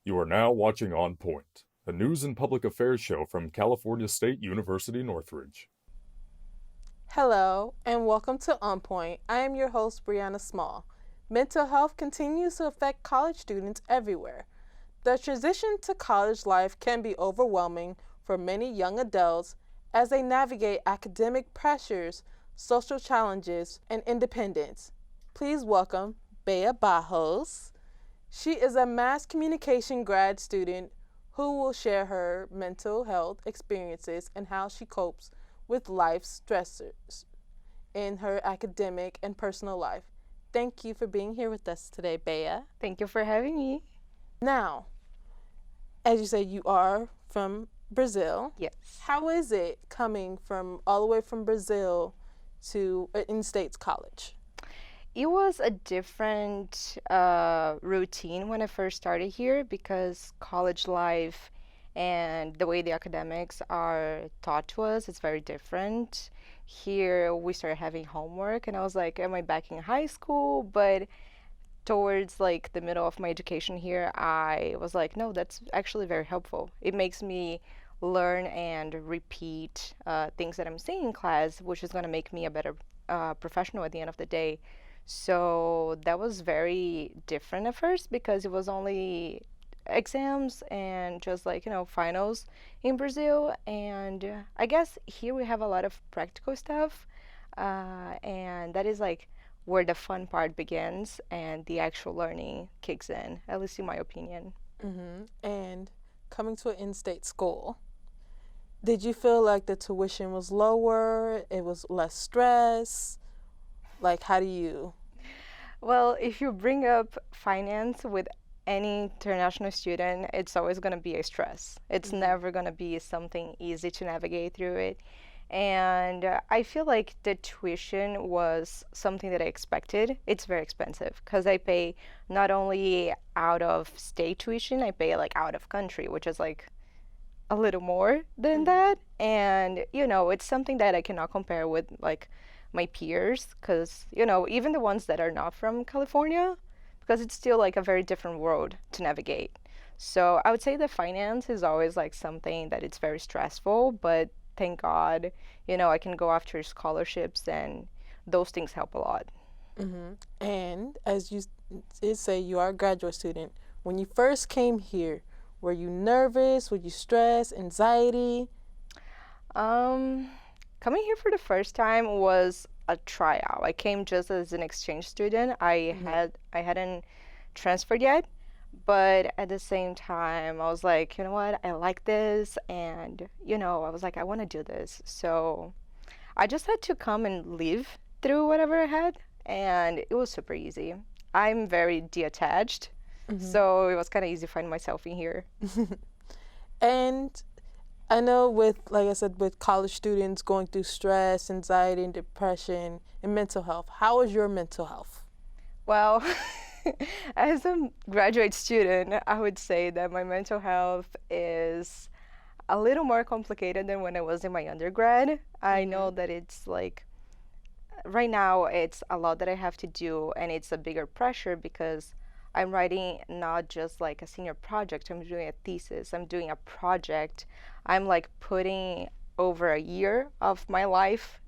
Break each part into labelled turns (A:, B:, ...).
A: You are now watching On Point, a news and public affairs show from California State University Northridge.
B: Hello, and welcome to On Point. I am your host, Brianna Small. Mental health continues to affect college students everywhere. The transition to college life can be overwhelming for many young adults as they navigate academic pressures, social challenges, and independence. Please welcome Bea Barros. She is a mass communication grad student who will share her mental health experiences and how she copes with life's stressors in her academic and personal life. Thank you for being here with us today, Bea.
C: Thank you for having me.
B: Now, as you say, you are from Brazil.
C: Yes.
B: How is it coming from all the way from Brazil to an in-states college?
C: It was a different routine when I first started here because college life and the way the academics are taught to us is very different. Here we started having homework and I was like, am I back in high school? But towards like the middle of my education here, I was like, no, that's actually very helpful. It makes me learn and repeat things that I'm saying in class, which is going to make me a better professional at the end of the day. So that was very different at first because it was only exams and just like, finals in Brazil. And I guess here we have a lot of practical stuff. And that is like where the fun part begins and the actual learning kicks in, at least in my opinion.
B: And coming to an in-state school, did you feel like the tuition was lower? It was less stress? Like, how do you?
C: Well, if you bring up finance with any international student, it's always going to be a stress. It's never going to be something easy to navigate through it. And I feel like the tuition was something that I expected. It's very expensive because I pay not only out of state tuition, I pay like out of country, which is like a little more than that. And, it's something that I cannot compare with like my peers because, even the ones that are not from California, because it's still like a very different world to navigate. So I would say the finance is always like something that it's very stressful, but thank God, I can go after scholarships and those things help a lot.
B: And as you did say, you are a graduate student. When you first came here, were you nervous? Were you stressed? Anxiety?
C: Coming here for the first time was a tryout. I came just as an exchange student. I hadn't transferred yet, but at the same time, I was like, you know what? I like this, and I was like, I want to do this. So I just had to come and live through whatever I had, and it was super easy. I'm very detached, so it was kind of easy to find myself in here.
B: And I know like I said, with college students going through stress, anxiety, and depression, and mental health, how is your mental health?
C: Well, as a graduate student, I would say that my mental health is a little more complicated than when I was in my undergrad. I know that it's like, right now, it's a lot that I have to do, and it's a bigger pressure because I'm writing not just like a senior project, I'm doing a thesis, I'm doing a project. I'm like putting over a year of my life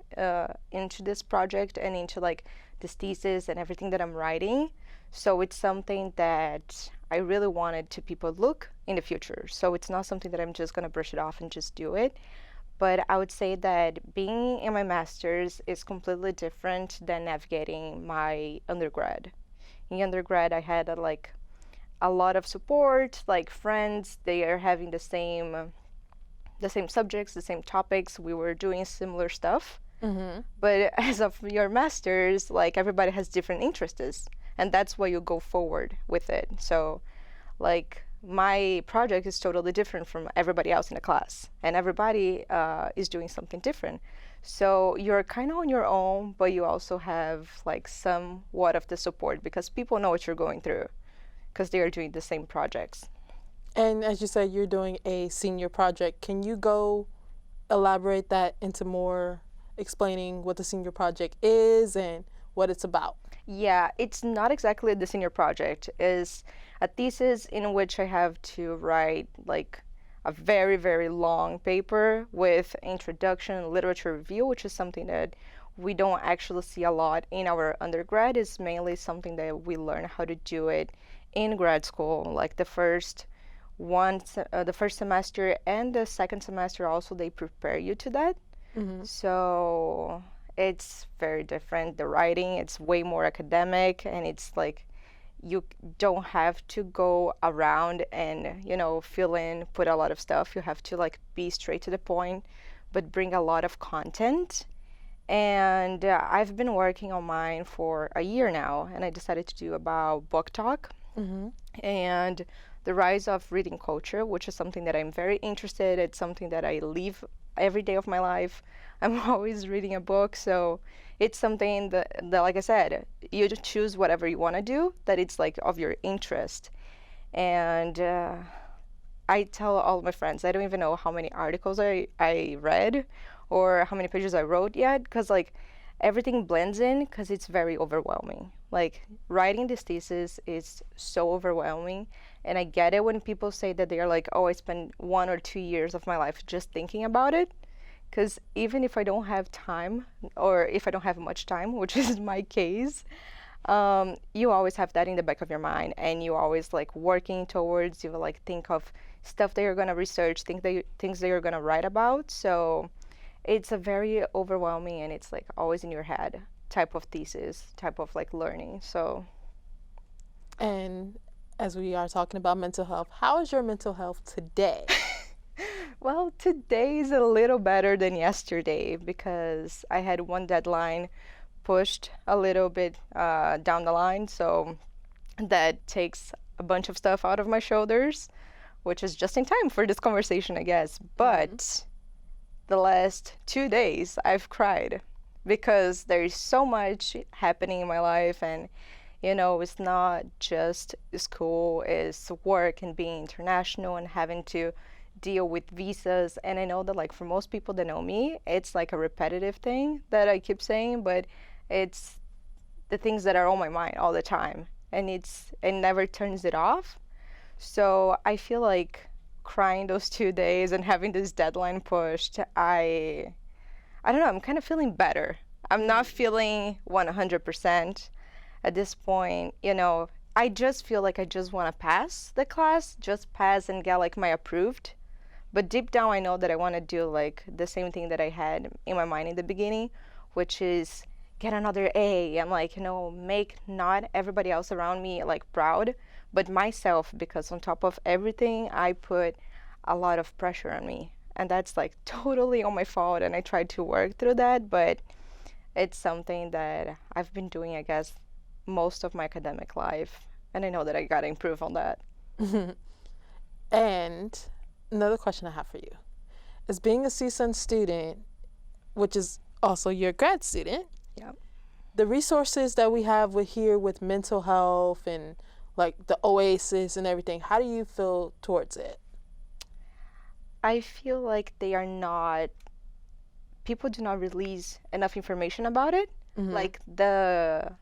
C: into this project and into like this thesis and everything that I'm writing. So it's something that I really wanted to people look in the future. So it's not something that I'm just going to brush it off and just do it. But I would say that being in my master's is completely different than navigating my undergrad. In undergrad, I had like a lot of support, like friends. They are having the same subjects, the same topics. We were doing similar stuff. But as of your master's, like everybody has different interests, and that's why you go forward with it. So, like my project is totally different from everybody else in the class, and everybody is doing something different. So you're kind of on your own, but you also have like somewhat of the support because people know what you're going through because they are doing the same projects.
B: And as you said, you're doing a senior project. Can you go elaborate that into more explaining what the senior project is and what it's about?
C: Yeah, it's not exactly the senior project. Is a thesis in which I have to write like a very, very long paper with introduction and literature review, which is something that we don't actually see a lot in our undergrad. It's mainly something that we learn how to do it in grad school. Like the first semester and the second semester also, they prepare you to that. So it's very different. The writing, it's way more academic, and it's like you don't have to go around and, you know, fill in, put a lot of stuff. You have to like be straight to the point, but bring a lot of content. And I've been working on mine for a year now, and I decided to do about book talk and the rise of reading culture, which is something that I'm very interested in. It's something that I live every day of my life. I'm always reading a book, so it's something that like I said, you just choose whatever you want to do, that it's like of your interest. And I tell all my friends, I don't even know how many articles I read or how many pages I wrote yet, because like everything blends in, because it's very overwhelming. Like writing this thesis is so overwhelming, and I get it when people say that they are like, oh, I spent 1 or 2 years of my life just thinking about it. Because even if I don't have time, or if I don't have much time, which is my case, you always have that in the back of your mind, and you always like working towards, you like think of stuff that you're gonna research, things that you're gonna write about. So it's a very overwhelming, and it's like always in your head type of thesis, type of like learning. So,
B: And as we are talking about mental health, how is your mental health today?
C: well, today is a little better than yesterday, because I had one deadline pushed a little bit down the line, so that takes a bunch of stuff out of my shoulders, which is just in time for this conversation, I guess. But the last 2 days I've cried, because there's so much happening in my life, and you know, it's not just school, it's work and being international and having to deal with visas. And I know that like for most people that know me, it's like a repetitive thing that I keep saying, but it's the things that are on my mind all the time, and it never turns it off. So I feel like crying those 2 days and having this deadline pushed, I don't know, I'm kind of feeling better. I'm not feeling 100% at this point. You know, I just feel like I just want to pass the class, just pass and get like my approved. But deep down, I know that I want to do like the same thing that I had in my mind in the beginning, which is get another A. I'm like, you know, make not everybody else around me like proud, but myself, because on top of everything, I put a lot of pressure on me. And that's like totally on my fault, and I tried to work through that, but it's something that I've been doing, I guess, most of my academic life, and I know that I gotta improve on that.
B: And another question I have for you is, being a CSUN student, which is also your grad student,
C: Yeah.
B: the resources that we have here with mental health and like the Oasis and everything, how do you feel towards it?
C: I feel like people do not release enough information about it, like the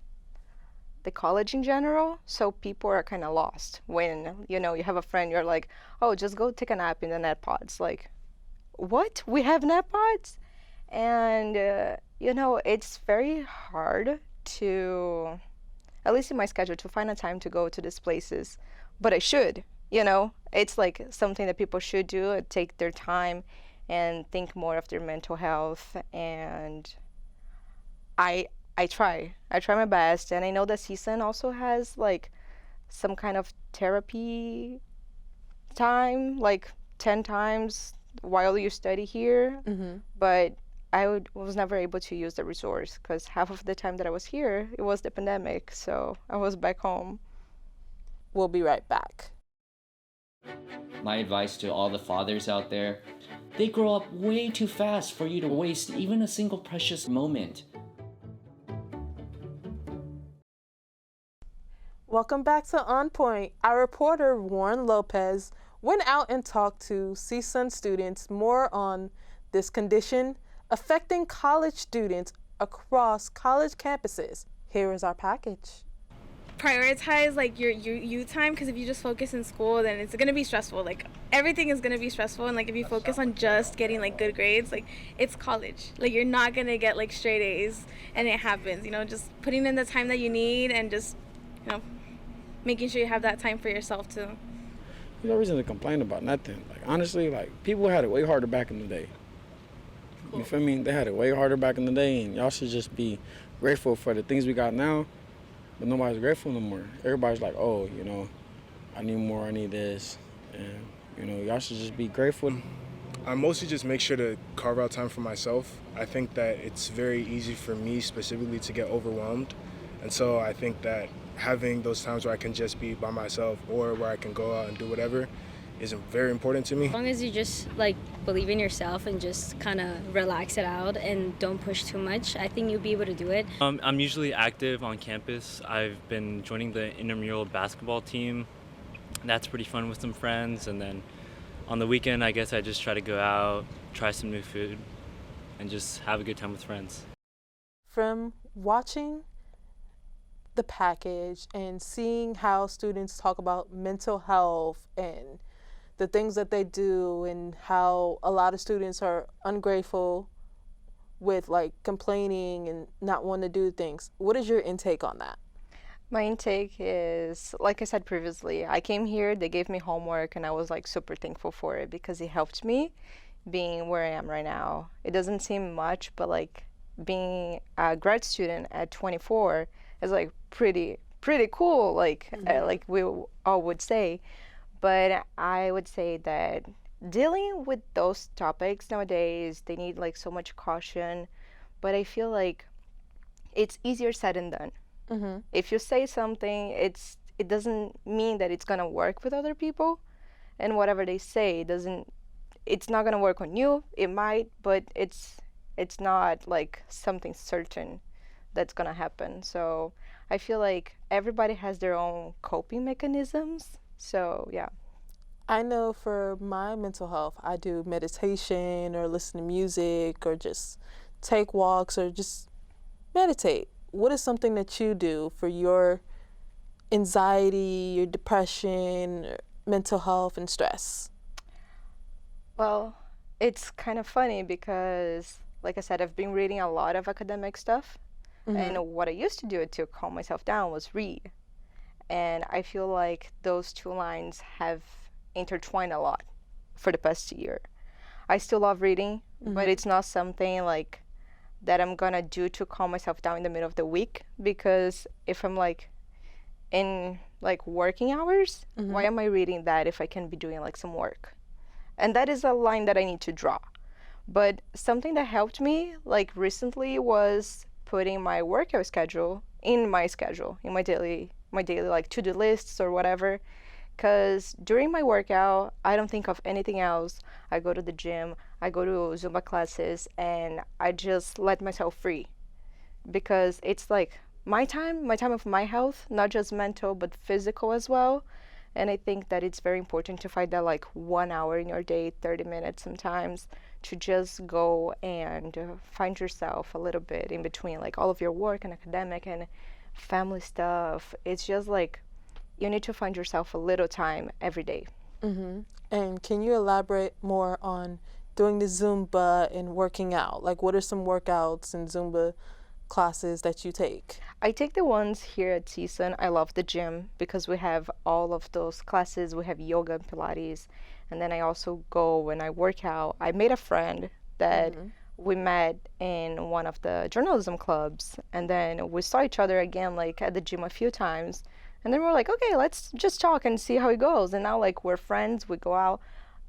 C: college in general. So people are kind of lost when, you know, you have a friend, you're like, oh, just go take a nap in the net pods. Like, what? We have net pods? And, you know, it's very hard to, at least in my schedule, to find a time to go to these places. But I should, you know, it's like something that people should do, take their time and think more of their mental health. And I try my best. And I know that CSUN also has like some kind of therapy time, like 10 times while you study here. But was never able to use the resource, because half of the time that I was here, it was the pandemic. So I was back home.
B: We'll be right back.
D: My advice to all the fathers out there, they grow up way too fast for you to waste even a single precious moment.
B: Welcome back to On Point. Our reporter, Warren Lopez, went out and talked to CSUN students more on this condition affecting college students across college campuses. Here is our package.
E: prioritize like your you time, because if you just focus in school, then it's gonna be stressful. Like everything is gonna be stressful, and like if you focus on just getting like good grades, like it's college. Like you're not gonna get like straight A's, and it happens. Just putting in the time that you need, and just making sure you have that time for yourself too.
F: There's no reason to complain about nothing. Like honestly, like people had it way harder back in the day. You feel me? They had it way harder back in the day, and y'all should just be grateful for the things we got now. But nobody's grateful no more. Everybody's like, oh, I need more, I need this. And, y'all should just be grateful.
G: I mostly just make sure to carve out time for myself. I think that it's very easy for me specifically to get overwhelmed. And so I think that having those times where I can just be by myself or where I can go out and do whatever is very important to me.
H: As long as you just believe in yourself and just kind of relax it out and don't push too much, I think you'll be able to do it.
I: I'm usually active on campus. I've been joining the intramural basketball team. That's pretty fun with some friends. And then on the weekend, I guess I just try to go out, try some new food, and just have a good time with friends.
B: From watching the package and seeing how students talk about mental health and the things that they do, and how a lot of students are ungrateful with complaining and not wanting to do things. What is your intake on that?
C: My intake is, like I said previously, I came here, they gave me homework, and I was super thankful for it because it helped me being where I am right now. It doesn't seem much, but being a grad student at 24 is pretty cool, like we all would say. But I would say that dealing with those topics nowadays, they need so much caution. But I feel like it's easier said than done.
B: Mm-hmm.
C: If you say something, it doesn't mean that it's gonna work with other people, and whatever they say it's not gonna work on you. It might, but it's not something certain that's gonna happen. So I feel like everybody has their own coping mechanisms. So, yeah.
B: I know for my mental health, I do meditation or listen to music or just take walks or just meditate. What is something that you do for your anxiety, your depression, mental health, and stress?
C: Well, it's kind of funny because, like I said, I've been reading a lot of academic stuff. Mm-hmm. And what I used to do to calm myself down was read. And I feel like those two lines have intertwined a lot for the past year. I still love reading, mm-hmm. but it's not something that I'm gonna do to calm myself down in the middle of the week, because if I'm in working hours, mm-hmm. why am I reading that if I can be doing some work? And that is a line that I need to draw. But something that helped me recently was putting my workout schedule, in my daily to-do lists or whatever, because during my workout, I don't think of anything else. I go to the gym, I go to Zumba classes, and I just let myself free, because it's my time of my health, not just mental, but physical as well. And I think that it's very important to find that 1 hour in your day, 30 minutes sometimes, to just go and find yourself a little bit in between all of your work and academic and family stuff. It's just you need to find yourself a little time every day.
B: Mm-hmm. And can you elaborate more on doing the Zumba and working out? What are some workouts and Zumba classes that you take?
C: I take the ones here at CSUN. I love the gym because we have all of those classes. We have yoga and Pilates. And then I also go and I work out. I made a friend that mm-hmm. we met in one of the journalism clubs, and then we saw each other again at the gym a few times, and then we're okay, let's just talk and see how it goes. And now we're friends, we go out,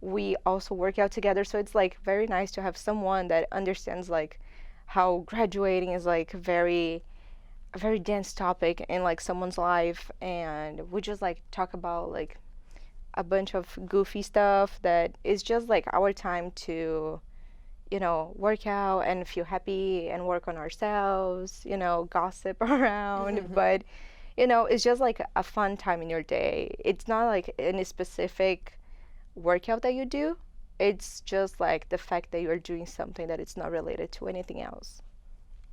C: we also work out together. So it's very nice to have someone that understands how graduating is a very dense topic in someone's life, and we just talk about a bunch of goofy stuff that is just our time to work out and feel happy and work on ourselves, gossip around. Mm-hmm. But, it's just a fun time in your day. It's not any specific workout that you do. It's just the fact that you're doing something that it's not related to anything else.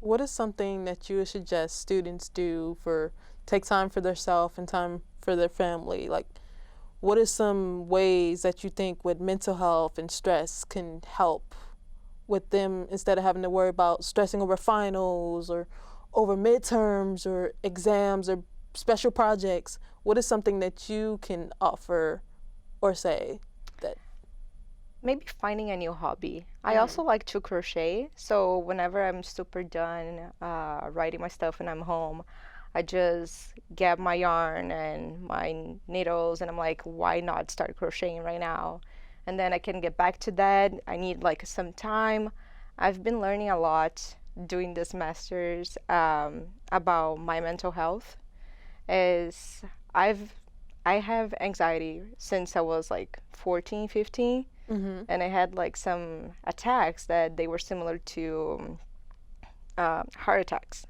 B: what is something that you would suggest students do for take time for themselves and time for their family? Like, what are some ways that you think with mental health and stress can help with them instead of having to worry about stressing over finals or over midterms or exams or special projects? What is something that you can offer or say that
C: Maybe finding a new hobby. I also like to crochet, so whenever I'm super done writing my stuff and I'm home, I just get my yarn and my needles and I'm like, why not start crocheting right now? And then I can get back to that. I need like some time. I've been learning a lot doing this master's about my mental health. Is I have anxiety since I was like 14, 15, and I had like some attacks that they were similar to heart attacks,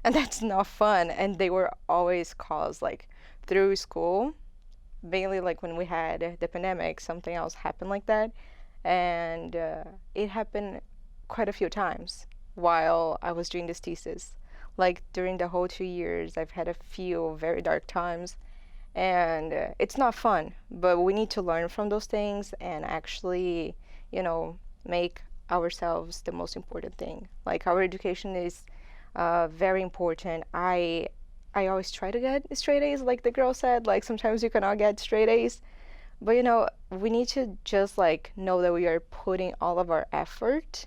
C: and that's not fun. And they were always caused like through school, mainly like when we had the pandemic, something else happened like that, and it happened quite a few times while I was doing this thesis. Like during the whole 2 years, I've had a few very dark times, and it's not fun, but we need to learn from those things and actually, make ourselves the most important thing. Like our education is very important. I always try to get straight A's, like the girl said. Like sometimes you cannot get straight A's, but we need to just like know that we are putting all of our effort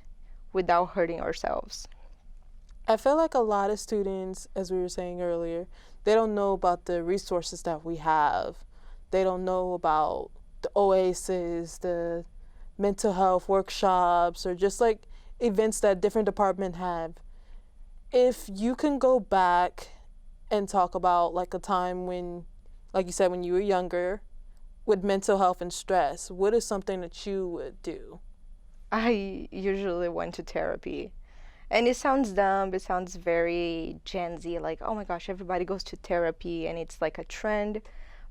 C: without hurting ourselves.
B: I feel like a lot of students, as we were saying earlier, they don't know about the resources that we have. They don't know about the OASIS, the mental health workshops, or just like events that different departments have. If you can go back and talk about like a time when, like you said, when you were younger, with mental health and stress, what is something that you would do?
C: I usually went to therapy. And it sounds dumb, it sounds very Gen Z, like, oh my gosh, everybody goes to therapy and it's like a trend.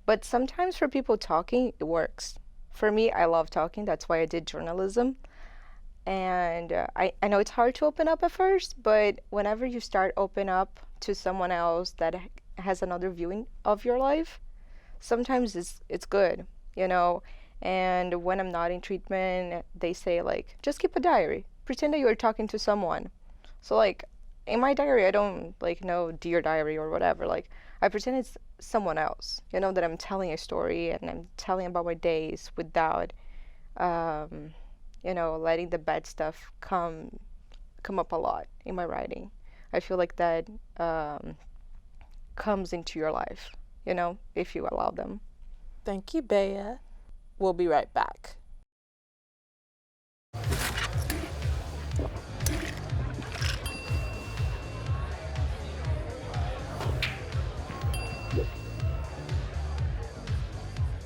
C: But sometimes for people talking, it works. For me, I love talking. That's why I did journalism. And I know it's hard to open up at first, but whenever you start open up to someone else that has another viewing of your life, sometimes it's good, And when I'm not in treatment, they say like, just keep a diary. Pretend that you're talking to someone. So like in my diary, I don't like know dear diary or whatever. Like I pretend it's someone else, that I'm telling a story and I'm telling about my days without, letting the bad stuff come up a lot in my writing. I feel like that comes into your life, if you allow them.
B: Thank you, Bea. We'll be right back.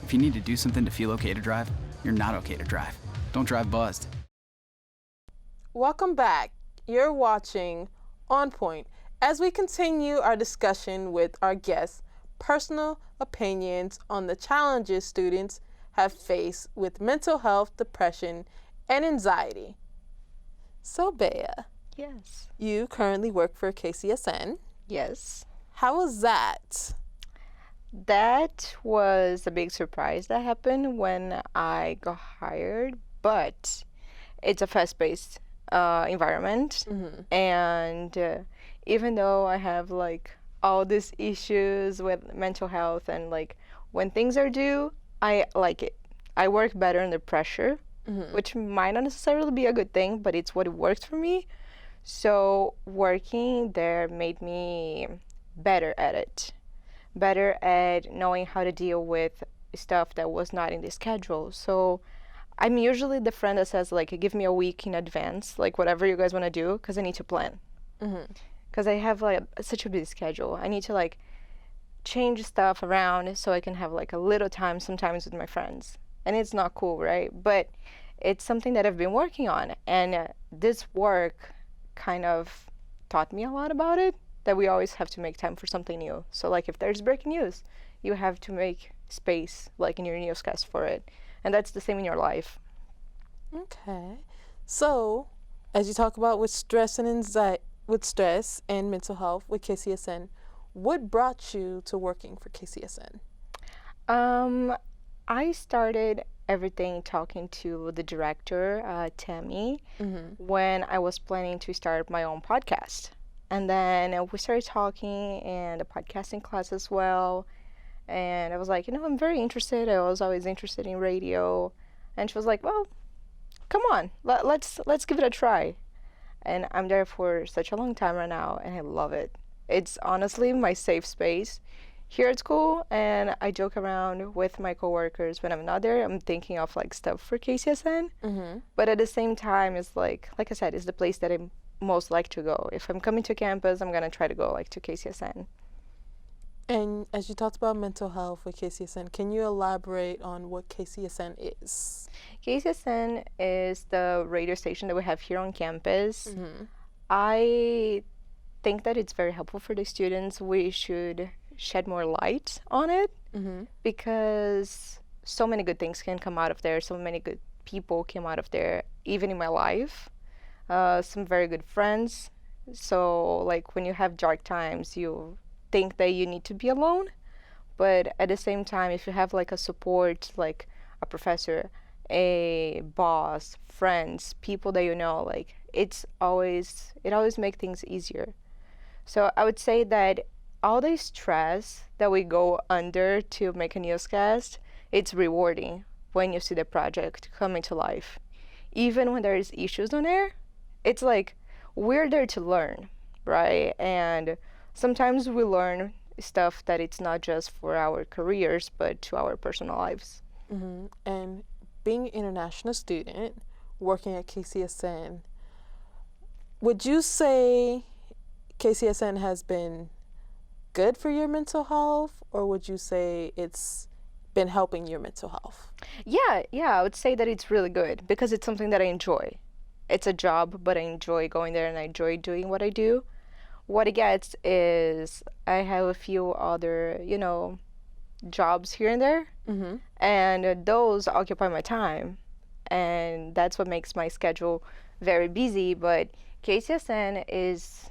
J: If you need to do something to feel okay to drive, you're not okay to drive. Don't drive buzzed.
B: Welcome back. You're watching On Point as we continue our discussion with our guests, personal opinions on the challenges students have faced with mental health, depression, and anxiety. So, Bea.
C: Yes.
B: You currently work for KCSN.
C: Yes.
B: How was that?
C: That was a big surprise that happened when I got hired, but it's a fast-paced environment. And even though I have like all these issues with mental health and like when things are due, I like it. I work better under pressure, which might not necessarily be a good thing, but it's what works for me. So working there made me better at it, better at knowing how to deal with stuff that was not in the schedule. So I'm usually the friend that says like, give me a week in advance, like whatever you guys want to do, because I need to plan. Because I have like such a busy schedule. I need to like change stuff around so I can have like a little time sometimes with my friends. And it's not cool, right? But it's something that I've been working on. And this work kind of taught me a lot about it, that we always have to make time for something new. So like if there's breaking news, you have to make space like in your newscast for it. And that's the same in your life.
B: Okay. So, as you talk about with stress and with stress and mental health with KCSN. What brought you to working for KCSN?
C: I started everything talking to the director, Tammy, when I was planning to start my own podcast. And then we started talking in the podcasting class as well. And I was like, I'm very interested. I was always interested in radio. And she was like, well, come on, let's give it a try. And I'm there for such a long time right now, and I love it. It's honestly my safe space here at school, and I joke around with my coworkers when I'm not there. I'm thinking of like stuff for KCSN, but at the same time, it's like I said, it's the place that I most like to go. If I'm coming to campus, I'm gonna try to go like to KCSN.
B: And as you talked about mental health with KCSN, can you elaborate on what KCSN is?
C: KCSN is the radio station that we have here on campus. I think that it's very helpful for the students. We should shed more light on it because so many good things can come out of there. So many good people came out of there, even in my life. Some very good friends. So like when you have dark times, you think that you need to be alone. But at the same time, if you have like a support, like a professor, a boss, friends, people that you know, like it always makes things easier. So I would say that all the stress that we go under to make a newscast, it's rewarding when you see the project coming to life. Even when there is issues on air, it's like we're there to learn, right? And sometimes we learn stuff that it's not just for our careers, but to our personal lives.
B: And being an international student, working at KCSN, would you say KCSN has been good for your mental health, or would you say it's been helping your mental health?
C: Yeah, I would say that it's really good because it's something that I enjoy. It's a job, but I enjoy going there and I enjoy doing what I do. What it gets is I have a few other, jobs here and there, and those occupy my time, and that's what makes my schedule very busy. But KCSN is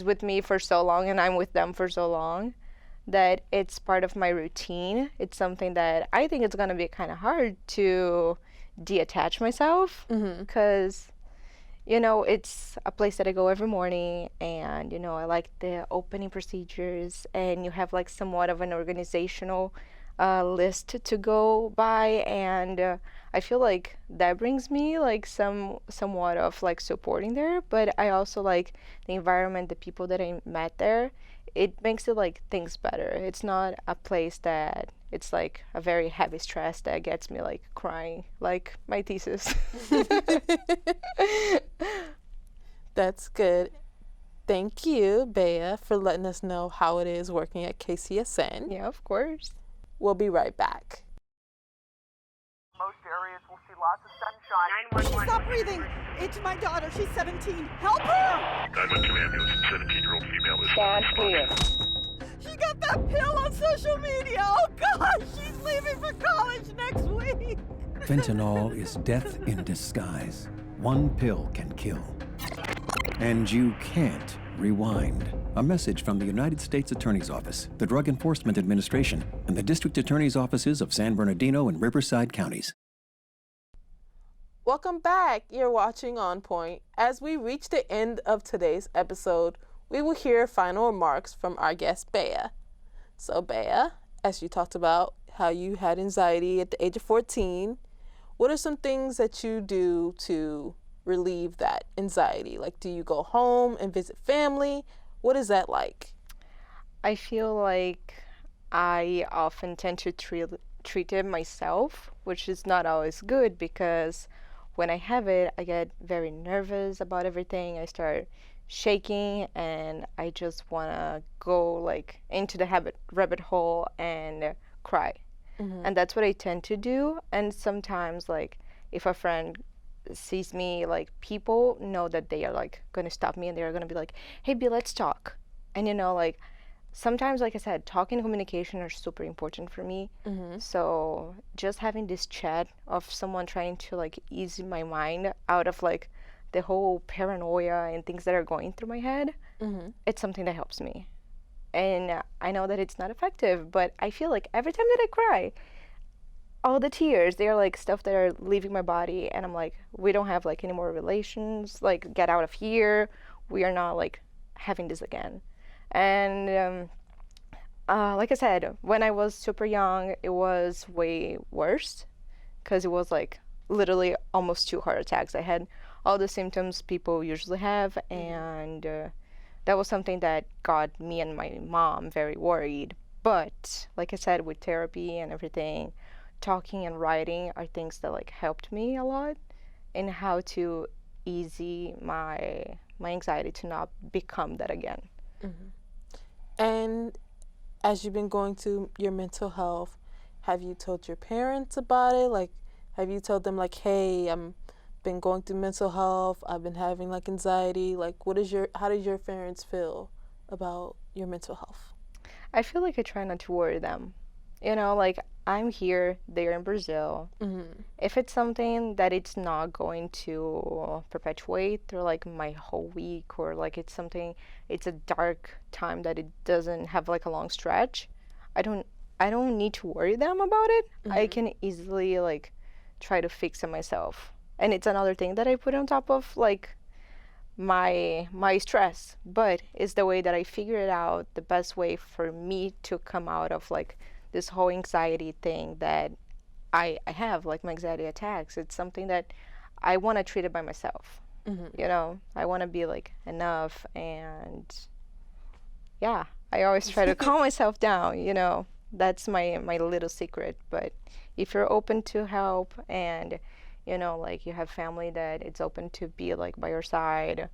C: with me for so long, and I'm with them for so long, that it's part of my routine. It's something that I think it's gonna be kind of hard to detach myself, because it's a place that I go every morning, and I like the opening procedures, and you have like somewhat of an organizational list to go by, and I feel like that brings me like somewhat of like supporting there. But I also like the environment, the people that I met there. It makes it like things better. It's not a place that it's like a very heavy stress that gets me like crying, like my thesis.
B: That's good. Thank you, Bea, for letting us know how it is working at KCSN.
C: Yeah, of course.
B: We'll be right back.
K: Most areas will see lots of sunshine. 911.
L: Stop breathing! It's my daughter. She's 17. Help her!
M: 912 ambulance. 17-year-old female is
L: Stand clear. She got that pill on social media. Oh, God! She's leaving for college next week.
N: Fentanyl is death in disguise. One pill can kill. And you can't rewind. A message from the United States Attorney's Office, the Drug Enforcement Administration, and the District Attorney's Offices of San Bernardino and Riverside counties.
B: Welcome back. You're watching On Point. As we reach the end of today's episode, we will hear final remarks from our guest, Bea. So, Bea, as you talked about how you had anxiety at the age of 14, what are some things that you do to relieve that anxiety? Like, do you go home and visit family? What is that like?
C: I feel like I often tend to treat it myself, which is not always good, because when I have it, I get very nervous about everything. I start shaking, and I just want to go like into the rabbit hole and cry. And that's what I tend to do. And sometimes, like, if a friend sees me, like, people know that they are like going to stop me, and they're going to be like, hey, B, let's talk. And like, sometimes, like I said, talking and communication are super important for me. So just having this chat of someone trying to like ease my mind out of like the whole paranoia and things that are going through my head, it's something that helps me. And I know that it's not effective, but I feel like every time that I cry, all the tears, they're like stuff that are leaving my body, and I'm like, we don't have like any more relations, like get out of here, we are not like having this again. And like I said, when I was super young, it was way worse because it was like literally almost 2 heart attacks. I had all the symptoms people usually have, and that was something that got me and my mom very worried. But like I said, with therapy and everything, talking and writing are things that like helped me a lot in how to ease my anxiety to not become that again.
B: And as you've been going through your mental health, have you told your parents about it? Like, have you told them like, hey, I'm been going through mental health, I've been having like anxiety? Like, how did your parents feel about your mental health?
C: I feel like I try not to worry them. You know, like I'm here, they're in Brazil. If it's something that it's not going to perpetuate through like my whole week, or like it's a dark time that it doesn't have like a long stretch, I don't need to worry them about it. I can easily like try to fix it myself. And it's another thing that I put on top of like my stress, but it's the way that I figured out the best way for me to come out of like this whole anxiety thing that I have, like my anxiety attacks. It's something that I want to treat it by myself. You know, I want to be like enough, and yeah, I always try to calm myself down, you know. That's my little secret. But if you're open to help, and you know, like you have family that it's open to be like by your side,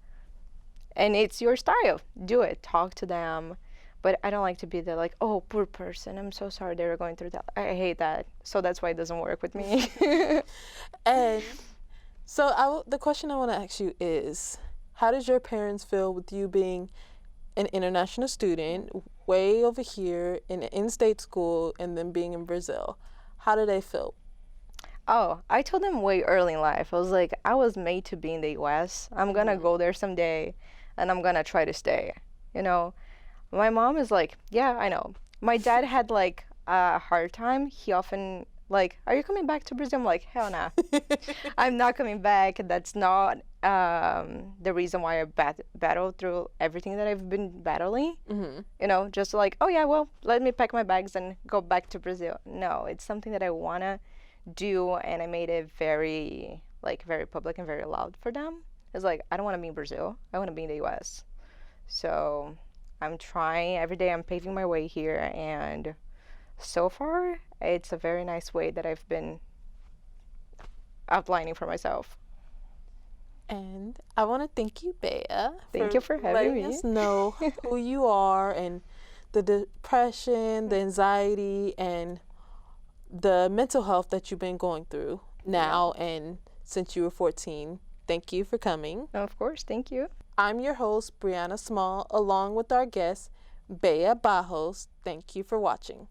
C: and it's your style, do it, talk to them. But I don't like to be the like, oh, poor person, I'm so sorry they were going through that. I hate that. So that's why it doesn't work with me.
B: And so the question I want to ask you is, how did your parents feel with you being an international student way over here in an in-state school and then being in Brazil? How did they feel?
C: Oh, I told them way early in life. I was like, I was made to be in the US. I'm going to go there someday, and I'm going to try to stay, you know. My mom is like, yeah, I know. My dad had like a hard time. He often like, are you coming back to Brazil? I'm like, hell nah. I'm not coming back. That's not the reason why I battled through everything that I've been battling. You know, just like, oh yeah, well, let me pack my bags and go back to Brazil. No, it's something that I want to do, and I made it very public and very loud for them. It's like, I don't want to be in Brazil. I want to be in the US. So I'm trying every day. I'm paving my way here, and so far it's a very nice way that I've been outlining for myself.
B: And I want to thank you, Bea.
C: Thank you for having me.
B: Letting us know who you are, and the depression, the anxiety, and the mental health that you've been going through now and since you were 14. Thank you for coming.
C: Of course, thank you.
B: I'm your host, Brianna Small, along with our guest, Bea Barros. Thank you for watching.